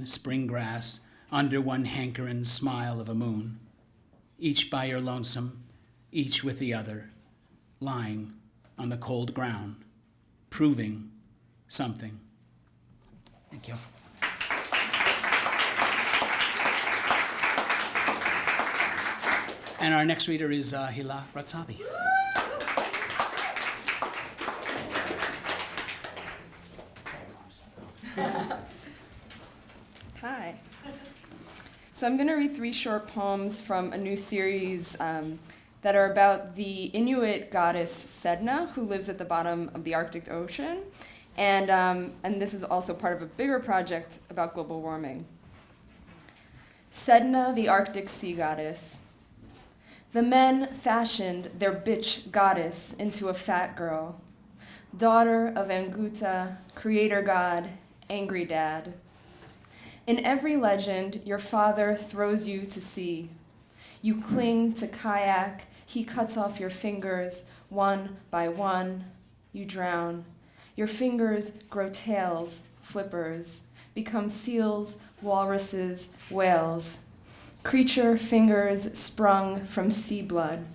one spring grass, under one hankering smile of a moon, each by your lonesome, each with the other, lying on the cold ground, proving something. Thank you. And our next reader is Hila Ratsavi. Hi. So I'm going to read 3 short poems from a new series that are about the Inuit goddess Sedna, who lives at the bottom of the Arctic Ocean. And this is also part of a bigger project about global warming. Sedna, the Arctic sea goddess. The men fashioned their bitch goddess into a fat girl, daughter of Anguta, creator god, angry dad. In every legend, your father throws you to sea. You cling to kayak, he cuts off your fingers, one by one. You drown. Your fingers grow tails, flippers, become seals, walruses, whales. Creature fingers sprung from sea blood.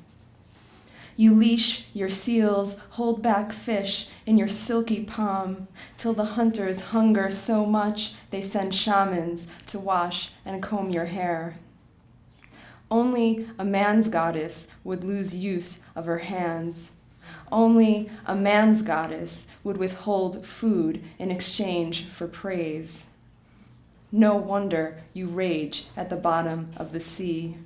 You leash your seals, hold back fish in your silky palm, till the hunters hunger so much they send shamans to wash and comb your hair. Only a man's goddess would lose use of her hands. Only a man's goddess would withhold food in exchange for praise. No wonder you rage at the bottom of the sea.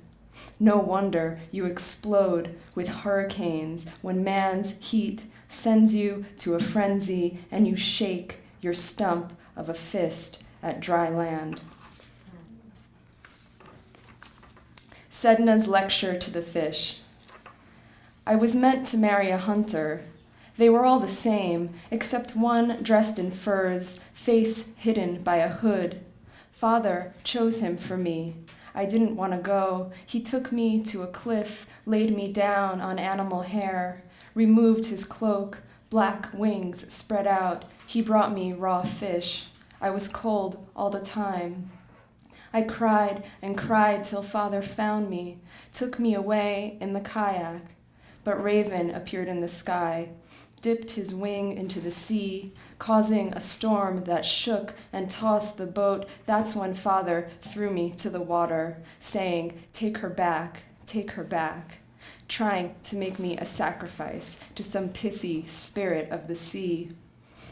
No wonder you explode with hurricanes when man's heat sends you to a frenzy and you shake your stump of a fist at dry land. Sedna's lecture to the fish. I was meant to marry a hunter. They were all the same, except one dressed in furs, face hidden by a hood. Father chose him for me. I didn't want to go. He took me to a cliff, laid me down on animal hair, removed his cloak, black wings spread out. He brought me raw fish. I was cold all the time. I cried and cried till Father found me, took me away in the kayak. But Raven appeared in the sky, dipped his wing into the sea, causing a storm that shook and tossed the boat. That's when Father threw me to the water, saying, "Take her back, take her back," trying to make me a sacrifice to some pissy spirit of the sea.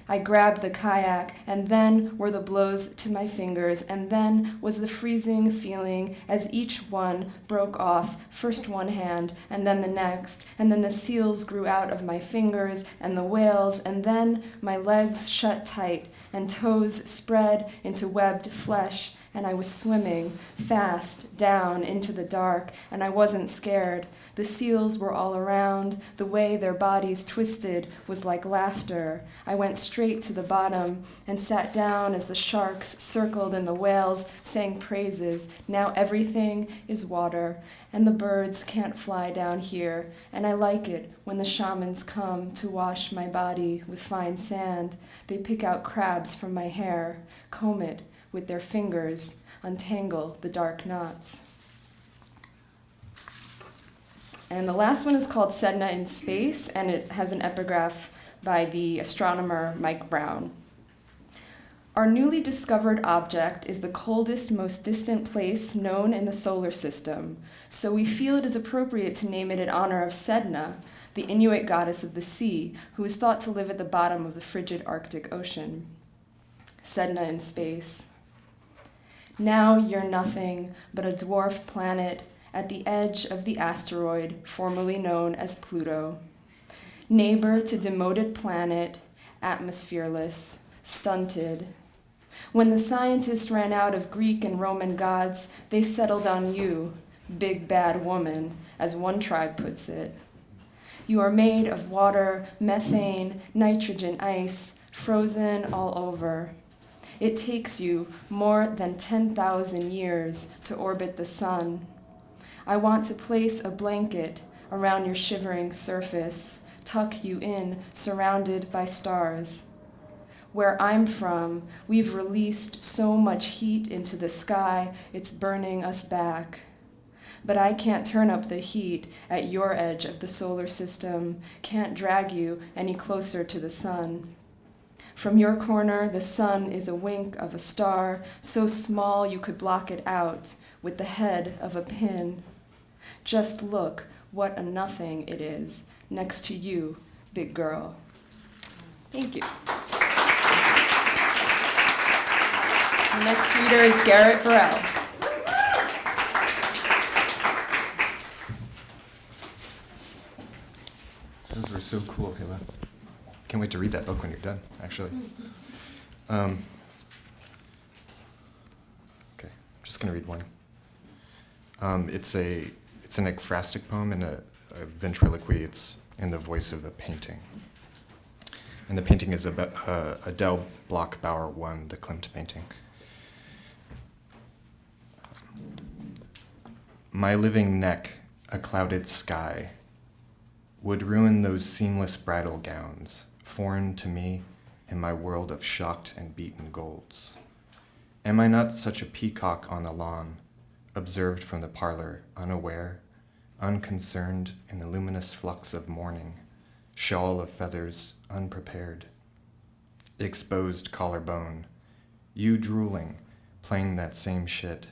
I grabbed the kayak, and then were the blows to my fingers, and then was the freezing feeling as each one broke off, first one hand, and then the next, and then the seals grew out of my fingers, and the whales, and then my legs shut tight, and toes spread into webbed flesh, and I was swimming fast down into the dark, and I wasn't scared. The seals were all around. The way their bodies twisted was like laughter. I went straight to the bottom and sat down as the sharks circled and the whales sang praises. Now everything is water, and the birds can't fly down here, and I like it when the shamans come to wash my body with fine sand. They pick out crabs from my hair, comb it with their fingers, untangle the dark knots. And the last one is called Sedna in Space, and it has an epigraph by the astronomer Mike Brown. Our newly discovered object is the coldest, most distant place known in the solar system, so we feel it is appropriate to name it in honor of Sedna, the Inuit goddess of the sea, who is thought to live at the bottom of the frigid Arctic Ocean. Sedna in Space. Now you're nothing but a dwarf planet at the edge of the asteroid formerly known as Pluto. Neighbor to demoted planet, atmosphereless, stunted. When the scientists ran out of Greek and Roman gods, they settled on you, big bad woman, as one tribe puts it. You are made of water, methane, nitrogen, ice, frozen all over. It takes you more than 10,000 years to orbit the sun. I want to place a blanket around your shivering surface, tuck you in, surrounded by stars. Where I'm from, we've released so much heat into the sky, it's burning us back. But I can't turn up the heat at your edge of the solar system, can't drag you any closer to the sun. From your corner, the sun is a wink of a star, so small you could block it out with the head of a pin. Just look what a nothing it is next to you, big girl. Thank you. The next reader is Garrett Burrell. Those were so cool, Hila. Can't wait to read that book when you're done, actually. Okay, I'm just gonna read one. It's an ekphrastic poem and a ventriloquy. It's in the voice of a painting. And the painting is Adele Bloch-Bauer 1, the Klimt painting. My living neck, a clouded sky, would ruin those seamless bridal gowns, foreign to me in my world of shocked and beaten golds. Am I not such a peacock on the lawn, observed from the parlor, unaware, unconcerned in the luminous flux of morning, shawl of feathers, unprepared, exposed collarbone, you drooling, playing that same shit,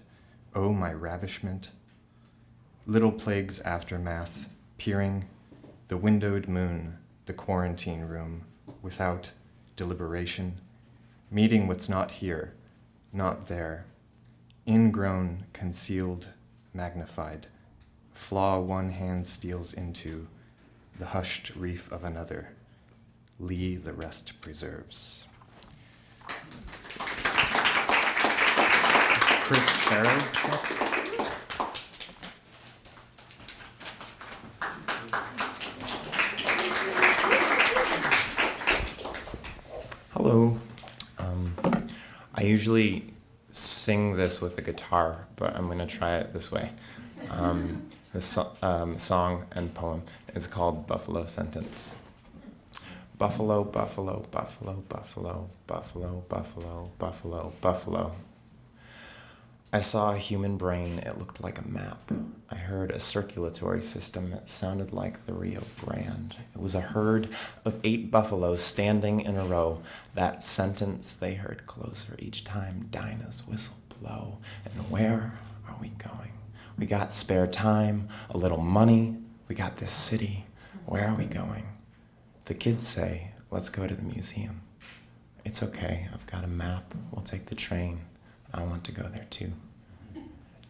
oh my ravishment, little plague's aftermath, peering, the windowed moon, the quarantine room, without deliberation, meeting what's not here, not there, ingrown, concealed, magnified, flaw one hand steals into, the hushed reef of another, Lee the rest preserves. Chris Farrow next. Hello. I usually sing this with a guitar, but I'm going to try it this way. This song and poem is called Buffalo Sentence. Buffalo, buffalo, buffalo, buffalo, buffalo, buffalo, buffalo, buffalo. I saw a human brain, it looked like a map. I heard a circulatory system, it sounded like the Rio Grande. It was a herd of 8 buffaloes standing in a row. That sentence they heard closer each time Dinah's whistle blow. And where are we going? We got spare time, a little money, we got this city. Where are we going? The kids say, let's go to the museum. It's okay, I've got a map, we'll take the train. I want to go there too.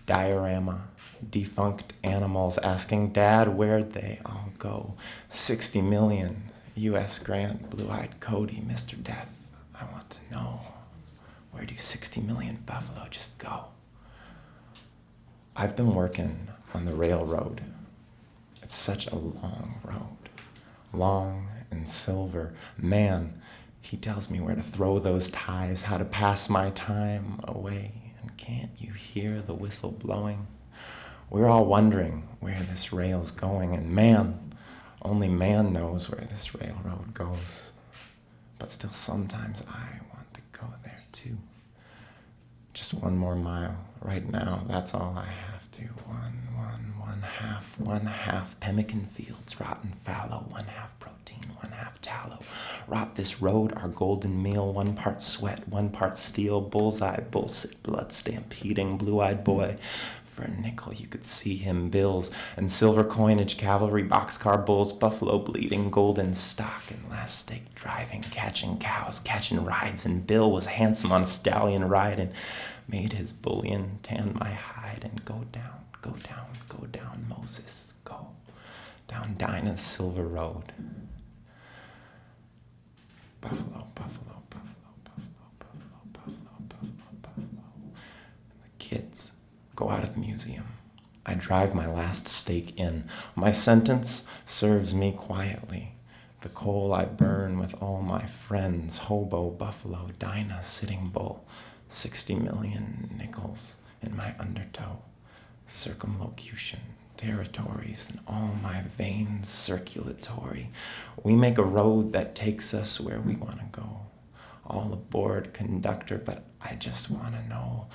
Diorama, defunct animals asking, Dad, where'd they all go? 60 million, U.S. grant, blue-eyed Cody, Mr. Death. I want to know, where do 60 million buffalo just go? I've been working on the railroad. It's such a long road, long and silver. Man, he tells me where to throw those ties, how to pass my time away. And can't you hear the whistle blowing? We're all wondering where this rail's going, and man, only man knows where this railroad goes. But still, sometimes I want to go there too. Just one more mile. Right now, that's all I have to. One half pemmican fields, rotten fallow, 1/2 protein, 1/2 tallow. Rot this road, our golden meal, 1 part sweat, 1 part steel, bullseye, bullshit, blood stampeding, blue-eyed boy. For a nickel you could see him, bills and silver coinage, cavalry, boxcar bulls, buffalo bleeding, golden stock, and last stake driving, catching cows, catching rides, and Bill was handsome on a stallion ride and made his bullion tan my hide and go down, Moses, go down Dinah's silver road. Buffalo, buffalo, buffalo, buffalo, buffalo, buffalo, buffalo, buffalo. And the kids go out of the museum. I drive my last stake in. My sentence serves me quietly. The coal I burn with all my friends, hobo, buffalo, Dinah, sitting bull, 60 million nickels in my undertow, circumlocution, territories, and all my veins circulatory. We make a road that takes us where we want to go. All aboard, conductor, but I just want to know,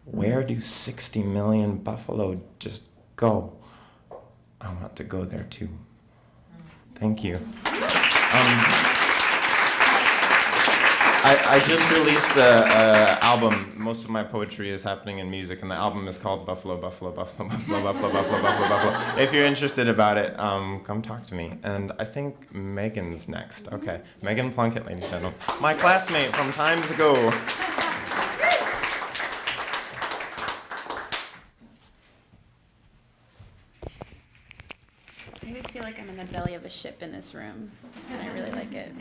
where do 60 million buffalo just go? I want to go there too. Thank you. I just released an album. Most of my poetry is happening in music, and the album is called Buffalo, Buffalo, Buffalo, Buffalo, Buffalo, Buffalo, Buffalo, Buffalo. If you're interested about it, come talk to me. And I think Megan's next. Okay, Megan Plunkett, ladies and gentlemen. My classmate from times ago. I always feel like I'm in the belly of a ship in this room, and I really like it.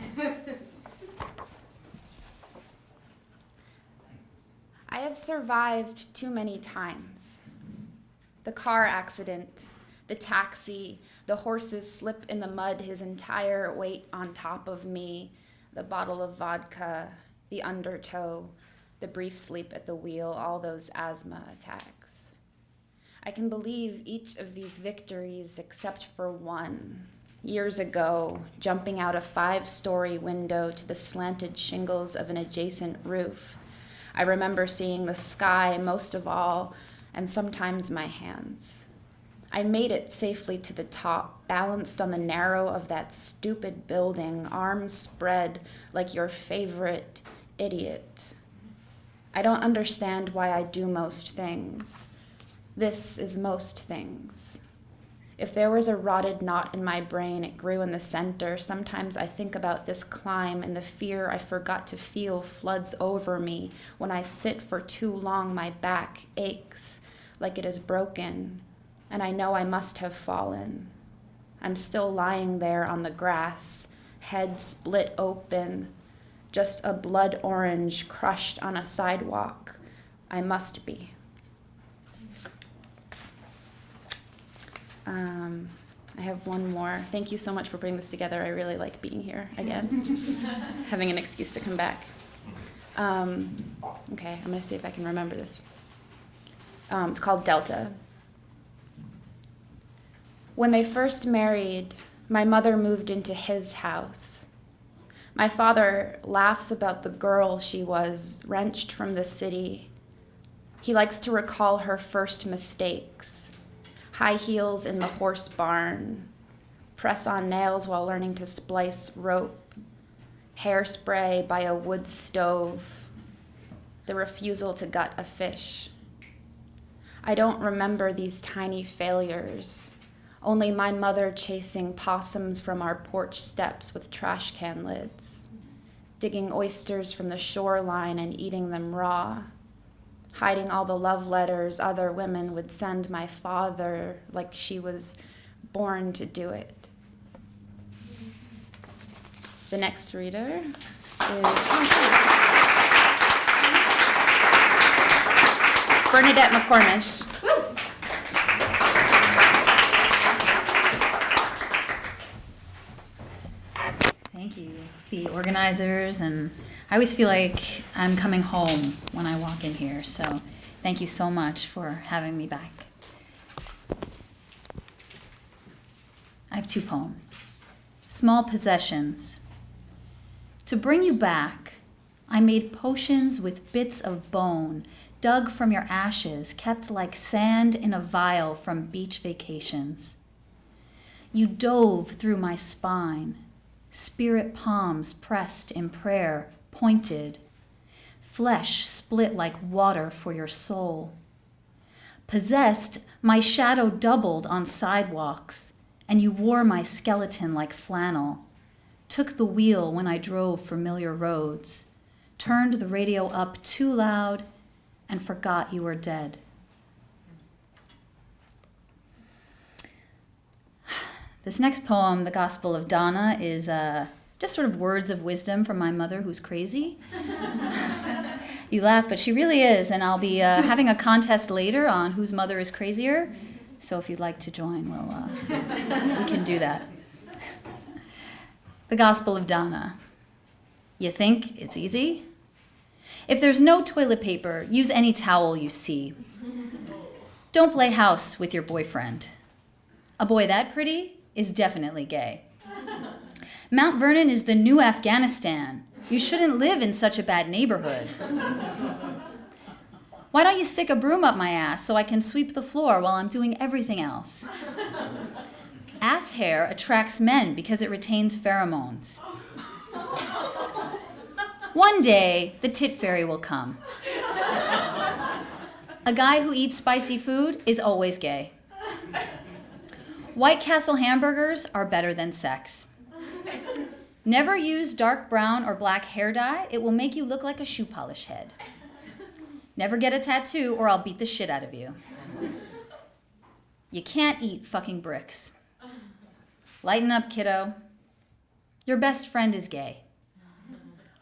I have survived too many times. The car accident, the taxi, the horse's slip in the mud, his entire weight on top of me, the bottle of vodka, the undertow, the brief sleep at the wheel, all those asthma attacks. I can believe each of these victories except for one. Years ago, jumping out a 5-story window to the slanted shingles of an adjacent roof. I remember seeing the sky most of all, and sometimes my hands. I made it safely to the top, balanced on the narrow of that stupid building, arms spread like your favorite idiot. I don't understand why I do most things. This is most things. If there was a rotted knot in my brain, it grew in the center. Sometimes I think about this climb and the fear I forgot to feel floods over me. When I sit for too long, my back aches like it is broken, and I know I must have fallen. I'm still lying there on the grass, head split open, just a blood orange crushed on a sidewalk. I must be. I have one more. Thank you so much for putting this together. I really like being here again, having an excuse to come back. Okay, I'm gonna see if I can remember this. It's called Delta. When they first married, my mother moved into his house. My father laughs about the girl she was, wrenched from the city. He likes to recall her first mistakes. High heels in the horse barn, press-on nails while learning to splice rope, hairspray by a wood stove, the refusal to gut a fish. I don't remember these tiny failures, only my mother chasing possums from our porch steps with trash can lids, digging oysters from the shoreline and eating them raw, hiding all the love letters other women would send my father like she was born to do it. The next reader is Bernadette McCormish. Thank you, the organizers, and I always feel like I'm coming home when I walk in here, so thank you so much for having me back. I have 2 poems. Small Possessions. To bring you back, I made potions with bits of bone, dug from your ashes, kept like sand in a vial from beach vacations. You dove through my spine, spirit palms pressed in prayer, pointed, flesh split like water for your soul. Possessed, my shadow doubled on sidewalks, and you wore my skeleton like flannel, took the wheel when I drove familiar roads, turned the radio up too loud, and forgot you were dead. This next poem, The Gospel of Donna, is just sort of words of wisdom from my mother who's crazy. You laugh, but she really is, and I'll be having a contest later on whose mother is crazier, so if you'd like to join, we can do that. The Gospel of Donna. You think it's easy? If there's no toilet paper, use any towel you see. Don't play house with your boyfriend. A boy that pretty is definitely gay. Mount Vernon is the new Afghanistan. You shouldn't live in such a bad neighborhood. Why don't you stick a broom up my ass so I can sweep the floor while I'm doing everything else? Ass hair attracts men because it retains pheromones. One day, the tit fairy will come. A guy who eats spicy food is always gay. White Castle hamburgers are better than sex. Never use dark brown or black hair dye. It will make you look like a shoe polish head. Never get a tattoo or I'll beat the shit out of you. You can't eat fucking bricks. Lighten up, kiddo. Your best friend is gay.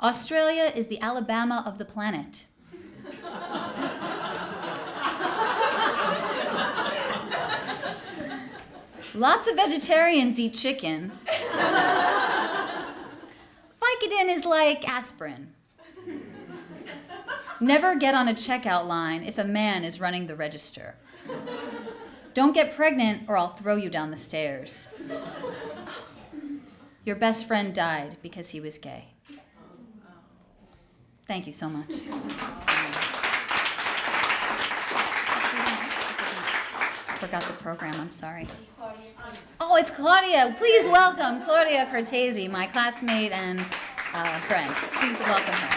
Australia is the Alabama of the planet. Lots of vegetarians eat chicken. Vicodin is like aspirin. Never get on a checkout line if a man is running the register. Don't get pregnant or I'll throw you down the stairs. Your best friend died because he was gay. Thank you so much. Forgot the program, I'm sorry. Oh, it's Claudia. Please welcome Claudia Cortese, my classmate and friend. Please welcome her.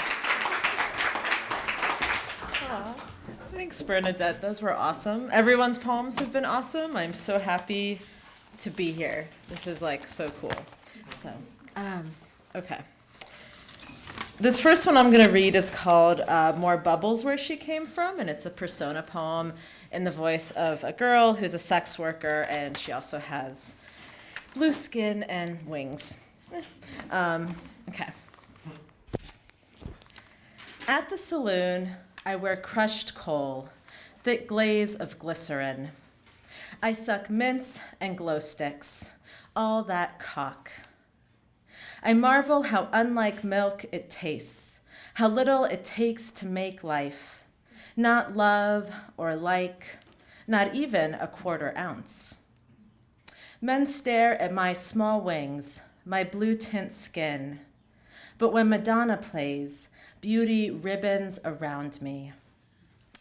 Thanks, Bernadette. Those were awesome. Everyone's poems have been awesome. I'm so happy to be here. This is like so cool. So, okay. This first one I'm going to read is called More Bubbles Where She Came From, and it's a persona poem in the voice of a girl who's a sex worker, and she also has blue skin and wings. Okay. At the saloon, I wear crushed coal, thick glaze of glycerin. I suck mints and glow sticks, all that cock. I marvel how unlike milk it tastes, how little it takes to make life. Not love or like, not even a quarter ounce. Men stare at my small wings, my blue tint skin. But when Madonna plays, beauty ribbons around me.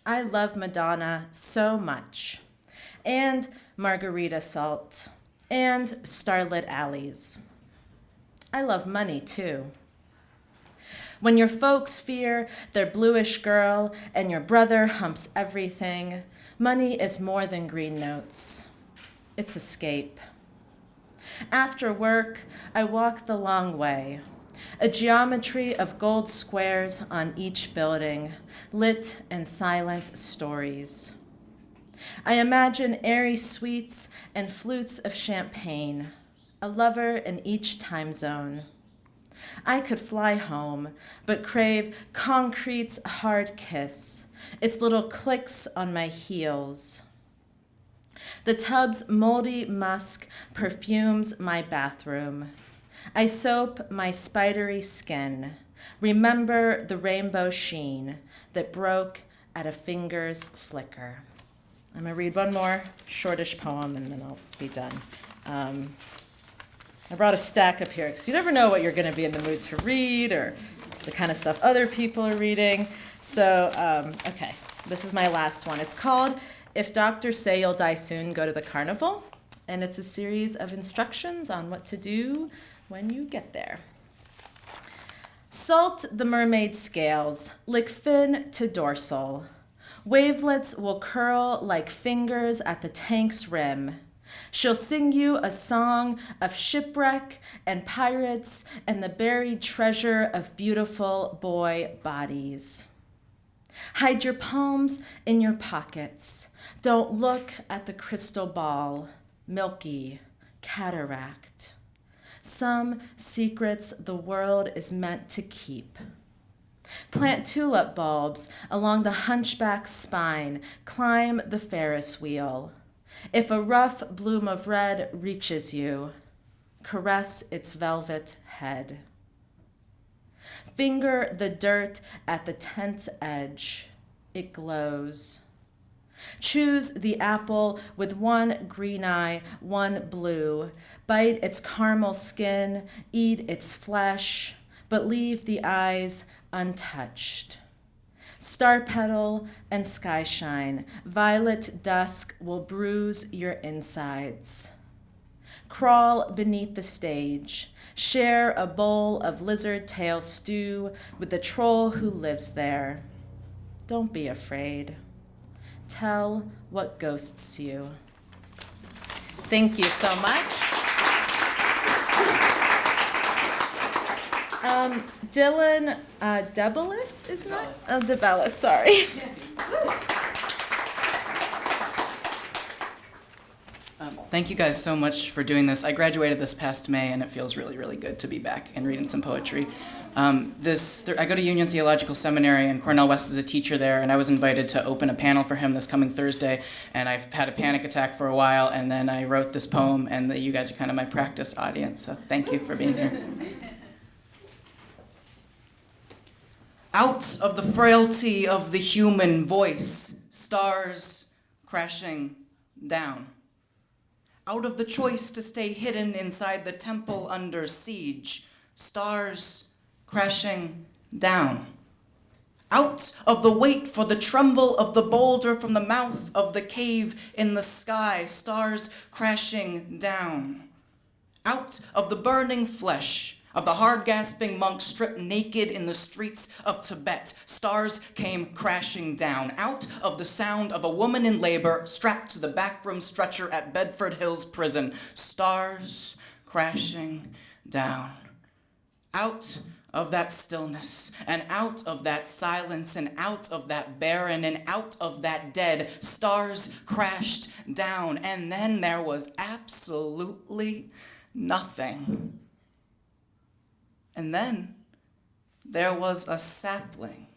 I love Madonna so much. And margarita salt, and starlit alleys. I love money too. When your folks fear their bluish girl and your brother humps everything, money is more than green notes. It's escape. After work, I walk the long way, a geometry of gold squares on each building, lit and silent stories. I imagine airy sweets and flutes of champagne, a lover in each time zone. I could fly home, but crave concrete's hard kiss, its little clicks on my heels. The tub's moldy musk perfumes my bathroom. I soap my spidery skin, remember the rainbow sheen that broke at a finger's flicker. I'm gonna read one more shortish poem and then I'll be done. I brought a stack up here because you never know what you're gonna be in the mood to read or the kind of stuff other people are reading. So, okay, this is my last one. It's called If Doctors Say You'll Die Soon, Go to the Carnival. And it's a series of instructions on what to do when you get there. Salt the mermaid scales, lick fin to dorsal. Wavelets will curl like fingers at the tank's rim. She'll sing you a song of shipwreck and pirates and the buried treasure of beautiful boy bodies. Hide your palms in your pockets. Don't look at the crystal ball, milky, cataract. Some secrets the world is meant to keep. Plant tulip bulbs along the hunchback's spine. Climb the Ferris wheel. If a rough bloom of red reaches you, caress its velvet head. Finger the dirt at the tent's edge. It glows. Choose the apple with one green eye, one blue. Bite its caramel skin, eat its flesh. but leave the eyes untouched. Star petal and sky shine, violet dusk will bruise your insides. Crawl beneath the stage, share a bowl of lizard tail stew with the troll who lives there. Don't be afraid. Tell what ghosts you. Thank you so much. Dylan Debelis, isn't that? Oh, Debelis, sorry. Thank you guys so much for doing this. I graduated this past May, and it feels really, really good to be back and reading some poetry. I go to Union Theological Seminary, and Cornell West is a teacher there, and I was invited to open a panel for him this coming Thursday, and I've had a panic attack for a while, and then I wrote this poem, and you guys are kind of my practice audience, so thank you for being here. Out of the frailty of the human voice, stars crashing down. Out of the choice to stay hidden inside the temple under siege, stars crashing down. Out of the wait for the tremble of the boulder from the mouth of the cave in the sky, stars crashing down. Out of the burning flesh of the hard-gasping monk stripped naked in the streets of Tibet, stars came crashing down. Out of the sound of a woman in labor strapped to the backroom stretcher at Bedford Hills Prison, stars crashing down. Out of that stillness, and out of that silence, and out of that barren, and out of that dead, stars crashed down, and then there was absolutely nothing. And then there was a sapling,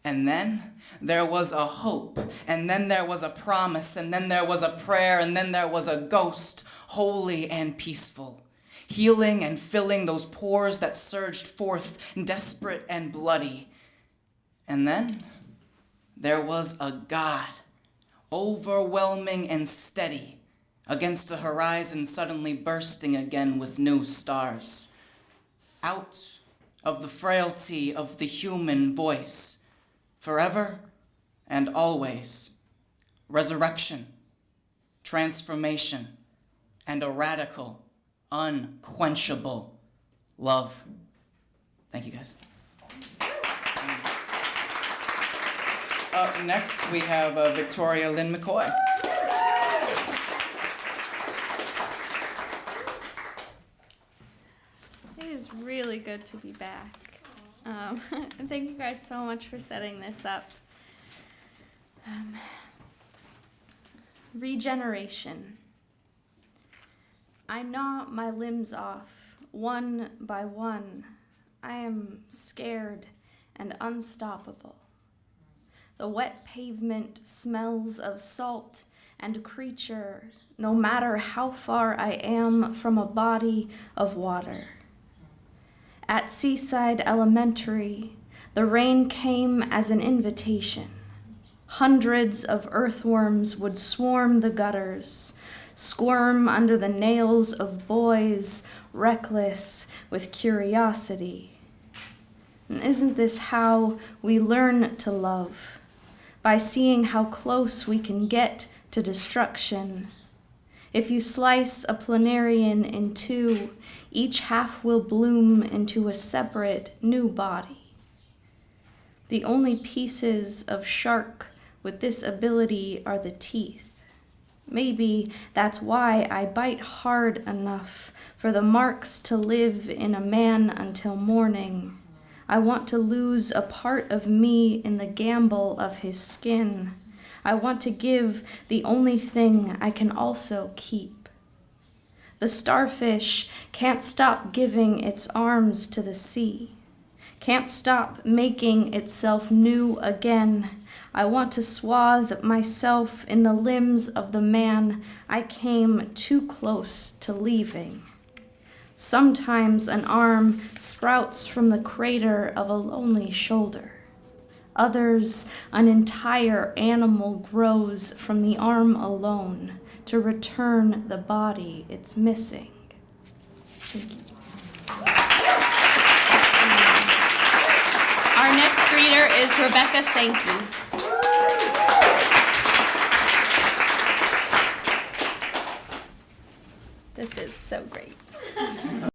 and then there was a hope, and then there was a promise, and then there was a prayer, and then there was a ghost, holy and peaceful, healing and filling those pores that surged forth, desperate and bloody. And then there was a God, overwhelming and steady, against a horizon suddenly bursting again with new stars. Out of the frailty of the human voice, forever and always, resurrection, transformation, and a radical, unquenchable love. Thank you, guys. Up next, we have Victoria Lynn McCoy. It is really good to be back. And thank you guys so much for setting this up. Regeneration. I gnaw my limbs off, one by one. I am scared and unstoppable. The wet pavement smells of salt and creature, no matter how far I am from a body of water. At Seaside Elementary, the rain came as an invitation. Hundreds of earthworms would swarm the gutters, squirm under the nails of boys, reckless with curiosity. And isn't this how we learn to love? By seeing how close we can get to destruction. If you slice a planarian in two, each half will bloom into a separate new body. The only pieces of shark with this ability are the teeth. Maybe that's why I bite hard enough for the marks to live in a man until morning. I want to lose a part of me in the gamble of his skin. I want to give the only thing I can also keep. The starfish can't stop giving its arms to the sea, can't stop making itself new again. I want to swathe myself in the limbs of the man I came too close to leaving. Sometimes an arm sprouts from the crater of a lonely shoulder. Others, an entire animal grows from the arm alone to return the body it's missing. Thank you. reader is Rebecca Sankey. This is so great.